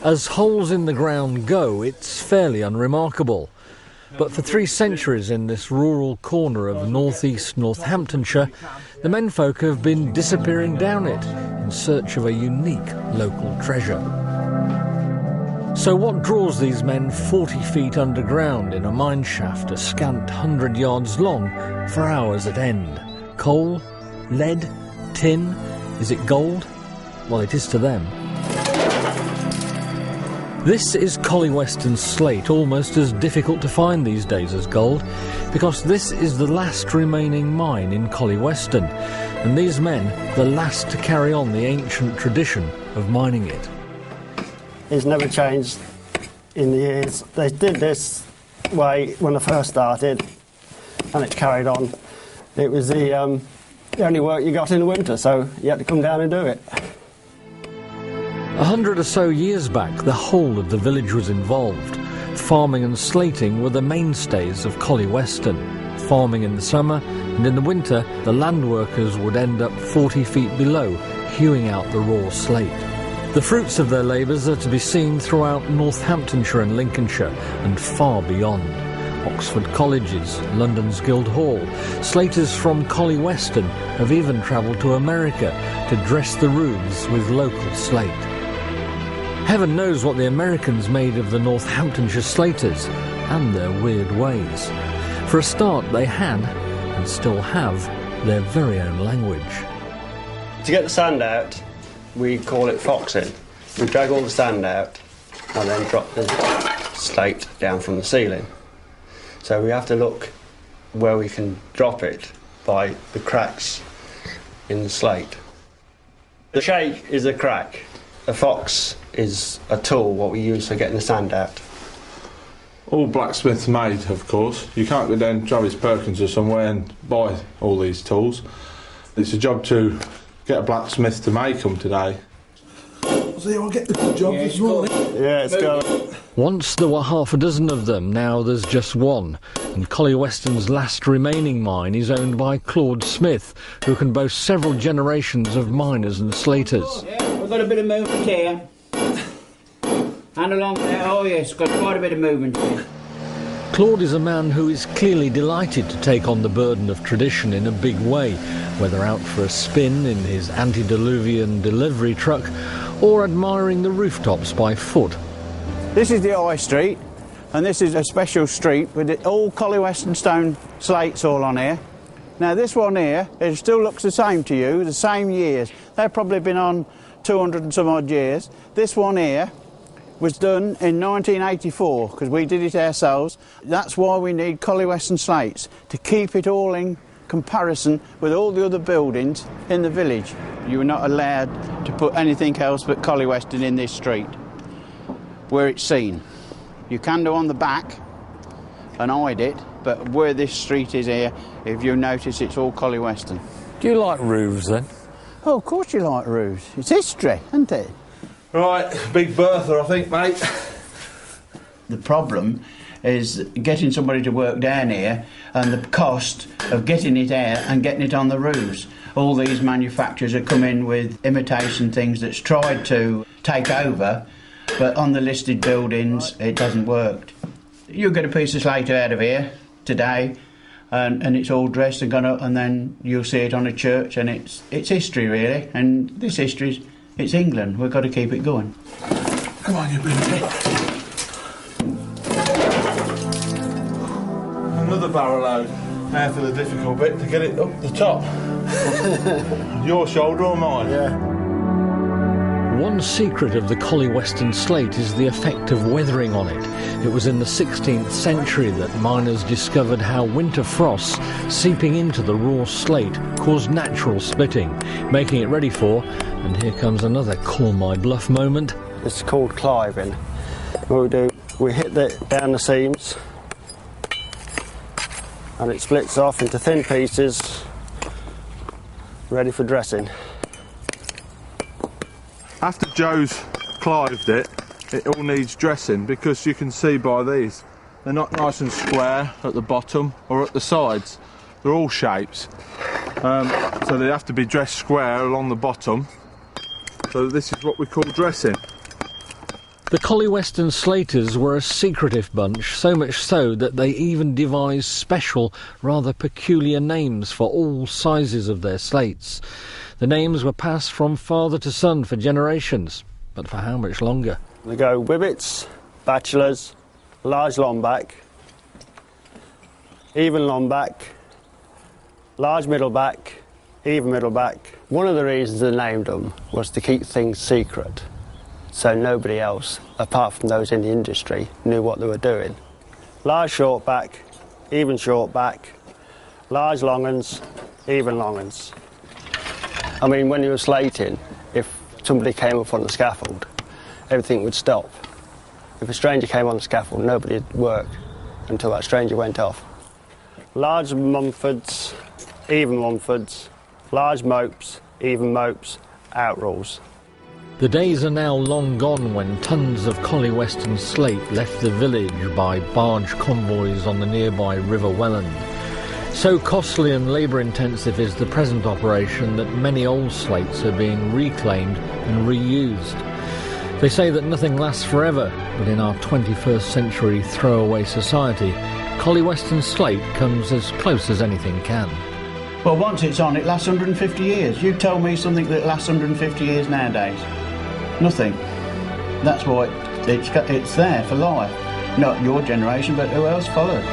As holes in the ground go, it's fairly unremarkable. But for 3 centuries in this rural corner of northeast Northamptonshire, the menfolk have been disappearing down it in search of a unique local treasure. So what draws these men 40 feet underground in a mine shaft a scant 100 yards long for hours at end? Coal? Lead? Tin? Is it gold? Well, it is to them. This is Collyweston slate, almost as difficult to find these days as gold, because this is the last remaining mine in Collyweston, and these men the last to carry on the ancient tradition of mining it. It's never changed in the years. They did this way when I first started, and it's carried on. It was the only work you got in the winter, so you had to come down and do it. 100 or so years back, the whole of the village was involved. Farming and slating were the mainstays of Collyweston. Farming in the summer, and in the winter, the land workers would end up 40 feet below, hewing out the raw slate. The fruits of their labours are to be seen throughout Northamptonshire and Lincolnshire, and far beyond. Oxford colleges, London's Guildhall. Slaters from Collyweston have even travelled to America to dress the roofs with local slate. Heaven knows what the Americans made of the Northamptonshire slaters and their weird ways. For a start, they had, and still have, their very own language. To get the sand out, we call it foxing. We drag all the sand out and then drop the slate down from the ceiling. So we have to look where we can drop it by the cracks in the slate. The shake is a crack. A fox is a tool, what we use for getting the sand out. All blacksmiths made, of course. You can't go down Travis Perkins or somewhere and buy all these tools. It's a job to get a blacksmith to make them today. So I'll get the good job this morning. Yeah, it's going. Once there were half a dozen of them, now there's just one. And Collyweston's last remaining mine is owned by Claude Smith, who can boast several generations of miners and slaters. Yeah, we've got a bit of movement here. And along there, oh yes, got quite a bit of movement here. Claude is a man who is clearly delighted to take on the burden of tradition in a big way, whether out for a spin in his antediluvian delivery truck or admiring the rooftops by foot. This is the High Street, and this is a special street with all Collyweston stone slates all on here. Now this one here, it still looks the same to you, the same years. They've probably been on 200 and some odd years. This one here was done in 1984, because we did it ourselves. That's why we need Collyweston slates, to keep it all in comparison with all the other buildings in the village. You were not allowed to put anything else but Collyweston in this street, where it's seen. You can do on the back and hide it, but where this street is here, if you notice, it's all Collyweston. Do you like roofs then? Oh, of course you like roofs. It's history, isn't it? Right, Big Bertha, I think, mate. The problem is getting somebody to work down here and the cost of getting it out and getting it on the roofs. All these manufacturers are coming with imitation things that's tried to take over, but on the listed buildings it doesn't work. You'll get a piece of slate out of here today and it's all dressed and gone up, and then you'll see it on a church, and it's history really, and this history, it's England. We've got to keep it going. Come on, you big dick. Another barrel load. Now for the difficult bit, to get it up the top. Your shoulder or mine? Yeah. One secret of the Collyweston slate is the effect of weathering on it. It was in the 16th century that miners discovered how winter frosts seeping into the raw slate caused natural splitting, making it ready for, and here comes another call my bluff moment. It's called cliving. What we do, we hit it down the seams and it splits off into thin pieces, ready for dressing. After Joe's clived it, it all needs dressing, because you can see by these, they're not nice and square at the bottom or at the sides. They're all shapes. So they have to be dressed square along the bottom. So this is what we call dressing. The Collyweston slaters were a secretive bunch, so much so that they even devised special, rather peculiar names for all sizes of their slates. The names were passed from father to son for generations, but for how much longer? They go Wibbits, Bachelors, Large Longback, Even Longback, Large Middleback, Even Middleback. One of the reasons they named them was to keep things secret, so nobody else, apart from those in the industry, knew what they were doing. Large Shortback, Even Shortback, Large Longhans, Even Longhans. I mean, when you were slating, if somebody came up on the scaffold, everything would stop. If a stranger came on the scaffold, nobody would work until that stranger went off. Large Mumfords, Even Mumfords, Large Mopes, Even Mopes, out rules. The days are now long gone when tons of Collyweston slate left the village by barge convoys on the nearby River Welland. So costly and labour-intensive is the present operation that many old slates are being reclaimed and reused. They say that nothing lasts forever, but in our 21st century throwaway society, Collyweston slate comes as close as anything can. Well, once it's on, it lasts 150 years. You tell me something that lasts 150 years nowadays. Nothing. That's why it's there for life. Not your generation, but who else followed.